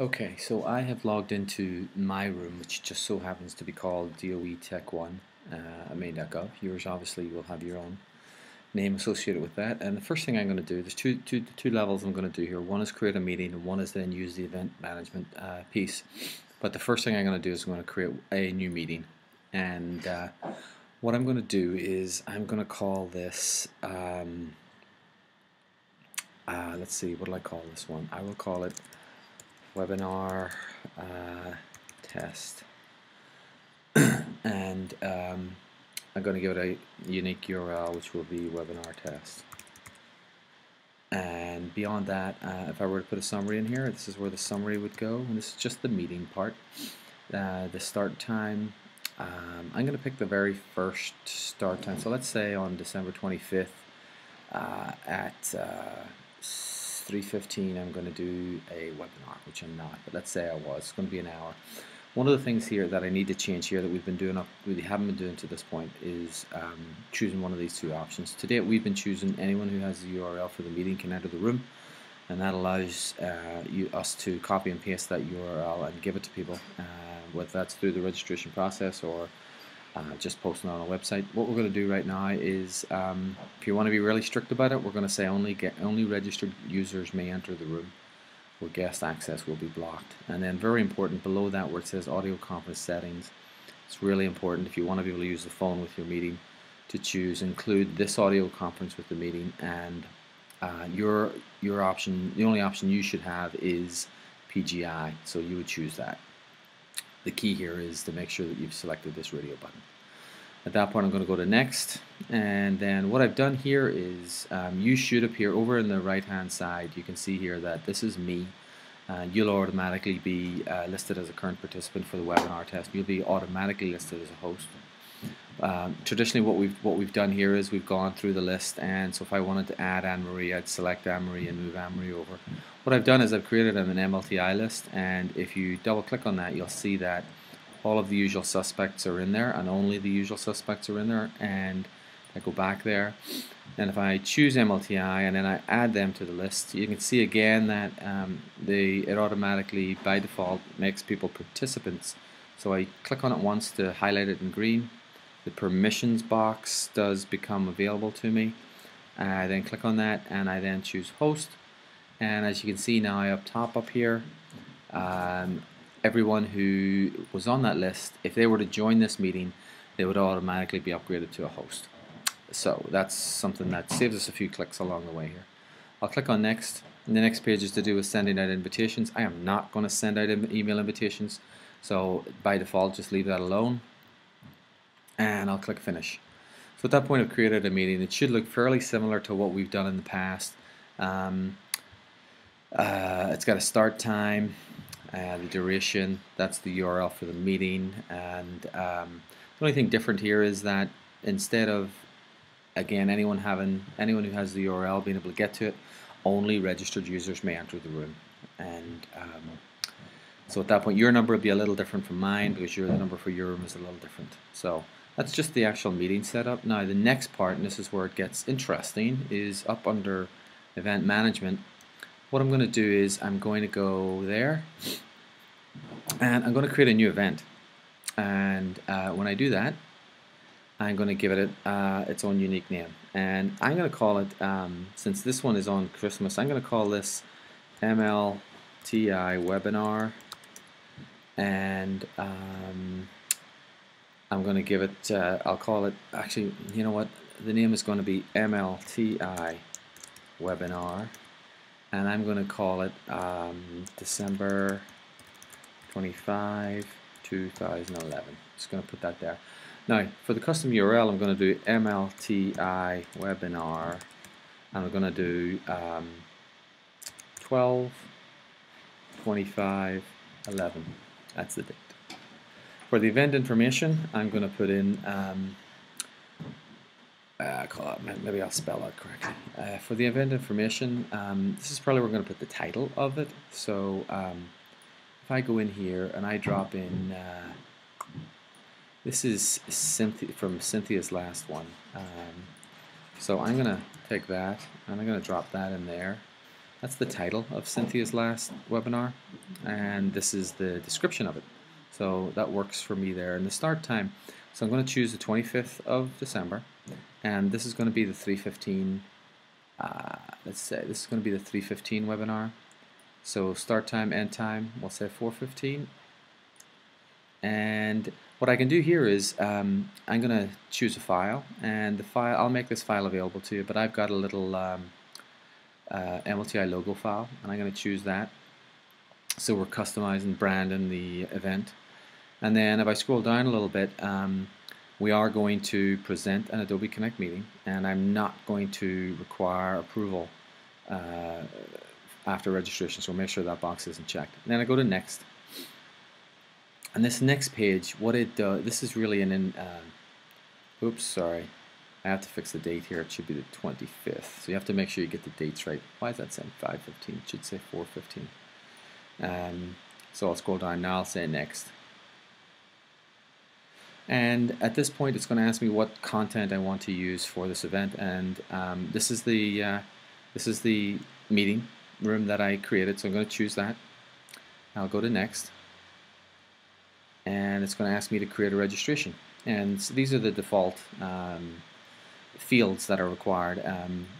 Okay, so I have logged into my room, which just so happens to be called DOE Tech 1 main.gov. Yours obviously will have your own name associated with that. And the first thing I'm going to do, there's two levels I'm going to do here. One is create a meeting, and one is then use the event management piece. But the first thing I'm going to do is I'm going to create a new meeting. And what I'm going to do is I'm going to call this, let's see, what will I call this one? I will call it webinar test, and I'm going to give it a unique URL, which will be webinar test. And beyond that, if I were to put a summary in here, this is where the summary would go, and this is just the meeting part. The start time, I'm going to pick the very first start time, so let's say on December 25th at 3:15 I'm going to do a webinar, which I'm not, but let's say I was. It's going to be an hour. One of the things here that I need to change here that we haven't been doing to this point is choosing one of these two options. To date, we've been choosing anyone who has the URL for the meeting can enter the room, and that allows us to copy and paste that URL and give it to people, whether that's through the registration process or just posting on a website. What we're going to do right now is, if you want to be really strict about it, we're going to say only registered users may enter the room, where guest access will be blocked. And then very important, below that where it says audio conference settings, it's really important if you want to be able to use the phone with your meeting to choose include this audio conference with the meeting, and your option, the only option you should have is PGI, so you would choose that. The key here is to make sure that you've selected this radio button. At that point I'm going to go to next, and then what I've done here is you should appear over in the right hand side. You can see here that this is me. You'll automatically be listed as a current participant for the webinar test. You'll be automatically listed as a host. Traditionally what we've done here is we've gone through the list, and so if I wanted to add Anne-Marie, I'd select Anne-Marie and move Anne-Marie over. What I've done is I've created an MLTI list, and if you double click on that, you'll see that all of the usual suspects are in there, and only the usual suspects are in there. And I go back there, and if I choose MLTI and then I add them to the list, you can see again that it automatically by default makes people participants. So I click on it once to highlight it in green. The permissions box does become available to me. I then click on that and I then choose host, and as you can see now up top up here, everyone who was on that list, if they were to join this meeting, they would automatically be upgraded to a host. So that's something that saves us a few clicks along the way here. I'll click on next, and the next page is to do with sending out invitations. I am not going to send out email invitations, so by default just leave that alone, and I'll click finish. So at that point I've created a meeting. It should look fairly similar to what we've done in the past. It's got a start time, the duration, that's the URL for the meeting, and the only thing different here is that instead of, again, anyone who has the URL being able to get to it, only registered users may enter the room. And so at that point your number will be a little different from mine, because the number for your room is a little different. So that's just the actual meeting setup. Now the next part, and this is where it gets interesting, is up under event management. What I'm going to do is I'm going to go there, and I'm going to create a new event. And when I do that, I'm going to give it its own unique name, and I'm going to call it, since this one is on Christmas, I'm going to call this MLTI webinar, and I'm going to give it, I'll call it, actually, you know what, the name is going to be MLTI webinar, and I'm going to call it December 25, 2011. Just going to put that there. Now, for the custom URL, I'm going to do MLTI webinar, and I'm going to do 12/25/11. That's the date. For the event information, I'm going to put in, maybe I'll spell out correctly. For the event information, this is probably where we're going to put the title of it. So if I go in here and I drop in, this is from Cynthia's last one. So I'm going to take that and I'm going to drop that in there. That's the title of Cynthia's last webinar, and this is the description of it. So that works for me there. And the start time, so I'm going to choose the 25th of December, and this is going to be the 3:15. Let's say this is going to be the 3:15 webinar. So start time, end time, we'll say 4:15. And what I can do here is I'm going to choose a file, and the file, I'll make this file available to you, but I've got a little MLTI logo file, and I'm going to choose that. So we're customizing, branding the event. And then if I scroll down a little bit, we are going to present an Adobe Connect meeting, and I'm not going to require approval after registration, so make sure that box isn't checked. And then I go to next. And this next page, what it does, this is really oops, sorry. I have to fix the date here. It should be the 25th. So you have to make sure you get the dates right. Why is that saying 5:15? It should say 4:15. So I'll scroll down now. I'll say next. And at this point, it's going to ask me what content I want to use for this event. And this is the meeting room that I created. So I'm going to choose that. I'll go to next. And it's going to ask me to create a registration. And so these are the default fields that are required.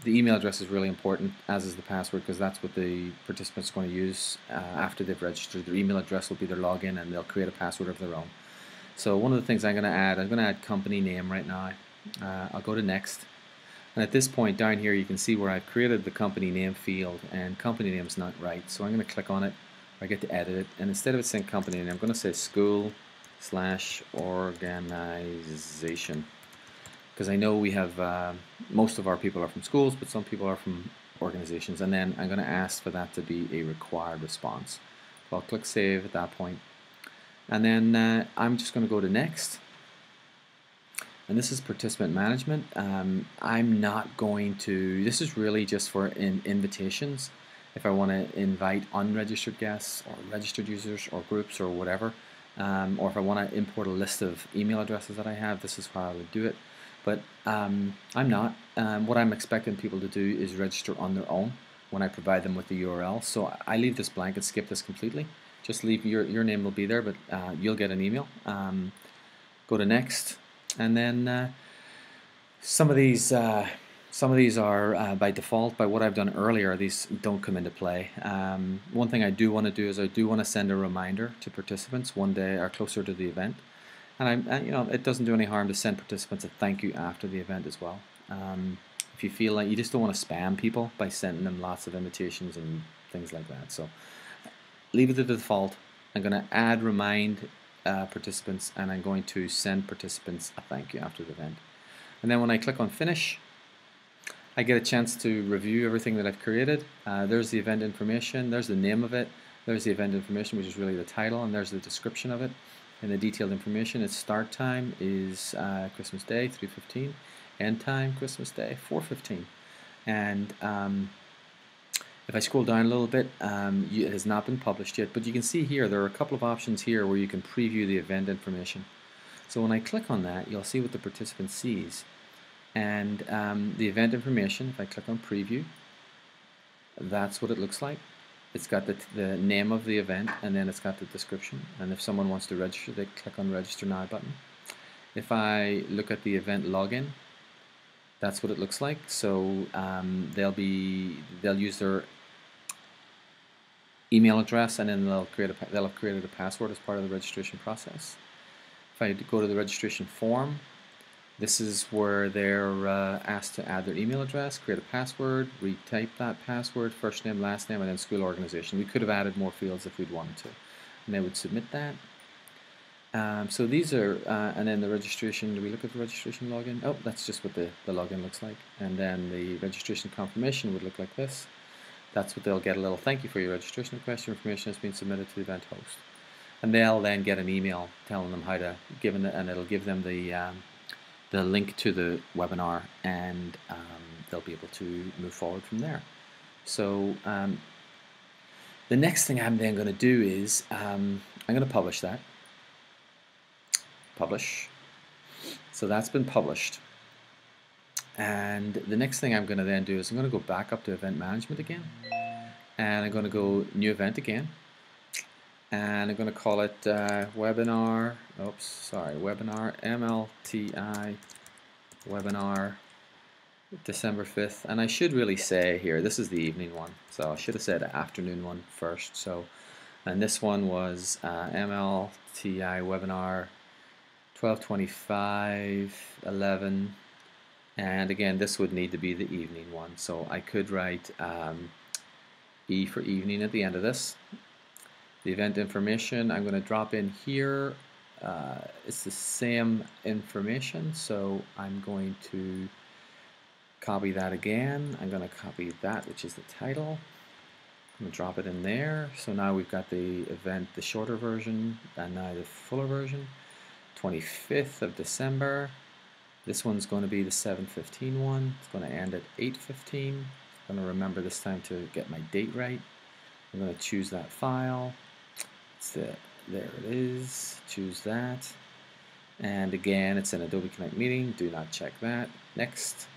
The email address is really important, as is the password, because that's what the participants are going to use after they've registered. Their email address will be their login, and they'll create a password of their own. So one of the things I'm going to add company name right now. I'll go to next. And at this point down here, you can see where I've created the company name field, and company name is not right. So I'm going to click on it. I get to edit it, and instead of it saying company name, I'm going to say school/organization, because I know we have most of our people are from schools, but some people are from organizations. And then I'm going to ask for that to be a required response. So I'll click save at that point, and then I'm just going to go to next. And this is participant management. I'm not going to. This is really just for invitations. If I want to invite unregistered guests or registered users or groups or whatever, or if I want to import a list of email addresses that I have, this is how I would do it. But I'm not. What I'm expecting people to do is register on their own when I provide them with the URL. So I leave this blank and skip this completely. Just leave your name will be there, but you'll get an email. Go to next, and then some of these are by default. By what I've done earlier, these don't come into play. One thing I do want to do is I do want to send a reminder to participants one day or closer to the event, and it doesn't do any harm to send participants a thank you after the event as well. If you feel like you just don't want to spam people by sending them lots of invitations and things like that, so leave it to the default. I'm going to add remind participants, and I'm going to send participants a thank you after the event. And then when I click on finish, I get a chance to review everything that I've created. There's the event information, there's the name of it, there's the event information, which is really the title, and there's the description of it. And the detailed information, its start time is Christmas Day, 3:15, end time, Christmas Day, 4:15. And if I scroll down a little bit, it has not been published yet, but you can see here there are a couple of options here where you can preview the event information. So when I click on that, you'll see what the participant sees. And the event information, if I click on preview, that's what it looks like. It's got the name of the event, and then it's got the description. And if someone wants to register, they click on register now button. If I look at the event login, that's what it looks like. So they'll use their email address, and then they'll have created a password as part of the registration process. If I go to the registration form, this is where they're asked to add their email address, create a password, retype that password, first name, last name, and then school organization. We could have added more fields if we'd wanted to. And they would submit that. So these are, and then the registration, do we look at the registration login? Oh, that's just what the login looks like. And then the registration confirmation would look like this. That's what they'll get, a little thank you for your registration request. Your information has been submitted to the event host. And they'll then get an email telling them how to, and it'll give them the link to the webinar, and they'll be able to move forward from there. So the next thing I'm then going to do is I'm going to publish that. Publish. So that's been published. And the next thing I'm going to then do is I'm going to go back up to event management again. and I'm going to go new event again, and I'm going to call it webinar, webinar MLTI webinar December 5th, and I should really say here, this is the evening one, so I should have said afternoon one first. So, and this one was MLTI webinar 12:25:11, and again this would need to be the evening one, so I could write E for evening at the end of this. The event information I'm going to drop in here. It's the same information, so I'm going to copy that again. I'm going to copy that, which is the title. I'm going to drop it in there. So now we've got the event, the shorter version, and now the fuller version. 25th of December. This one's going to be the 7:15 one. It's going to end at 8:15. I'm going to remember this time to get my date right. I'm going to choose that file. There it is. Choose that. And again, it's an Adobe Connect meeting. Do not check that. Next.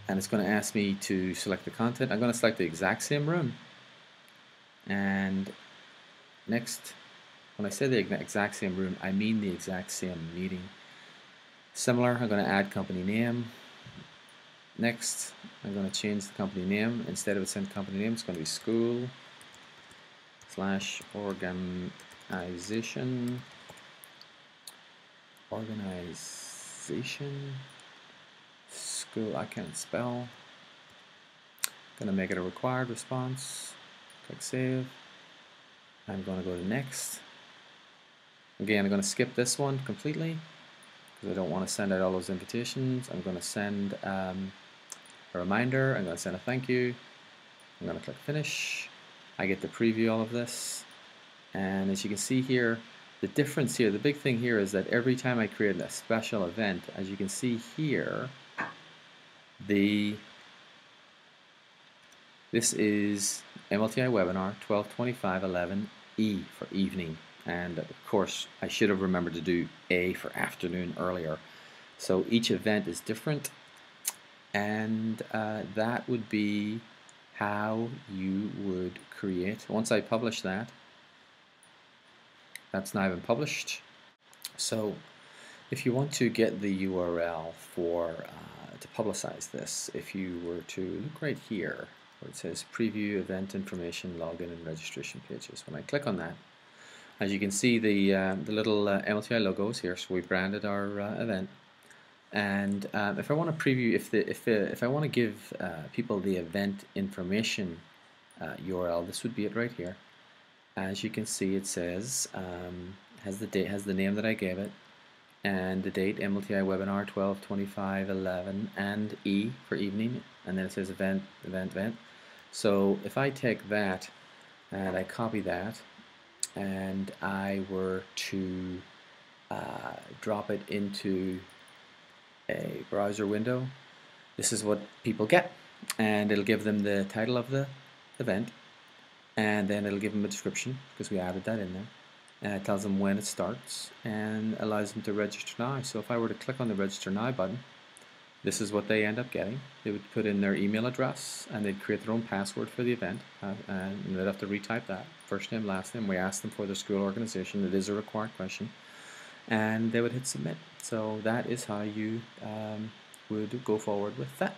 And it's going to ask me to select the content. I'm going to select the exact same room. And next, when I say the exact same room, I mean the exact same meeting. Similar, I'm going to add company name. Next, I'm going to change the company name. Instead of it saying company name, it's going to be school/organization. School, I can't spell. Going to make it a required response. Click save. I'm going to go to next. Again, I'm going to skip this one completely because I don't want to send out all those invitations. I'm going to send a reminder. I'm going to send a thank you. I'm going to click finish. I get to preview all of this, and as you can see here, the difference here, the big thing here is that every time I create a special event, as you can see here, this is MLTI webinar 12:25:11 E for evening, and of course I should have remembered to do A for afternoon earlier. So each event is different, and that would be how you would create. Once I publish that, that's now been published. So if you want to get the URL for to publicize this, if you were to look right here where it says preview event information login and registration pages, when I click on that, as you can see the little MLTI logos here, so we branded our event. And if I want to preview, if I want to give people the event information URL, this would be it right here. As you can see, it says has the date, has the name that I gave it, and the date, MLTI webinar 12:25:11, and E for evening, and then it says event. So if I take that and I copy that, and I were to drop it into a browser window, this is what people get, and it'll give them the title of the event, and then it'll give them a description because we added that in there, and it tells them when it starts and allows them to register now. So if I were to click on the register now button, this is what they end up getting. They would put in their email address and they'd create their own password for the event, and they'd have to retype that, first name, last name. We ask them for their school organization. It is a required question, and they would hit submit. So that is how you would go forward with that.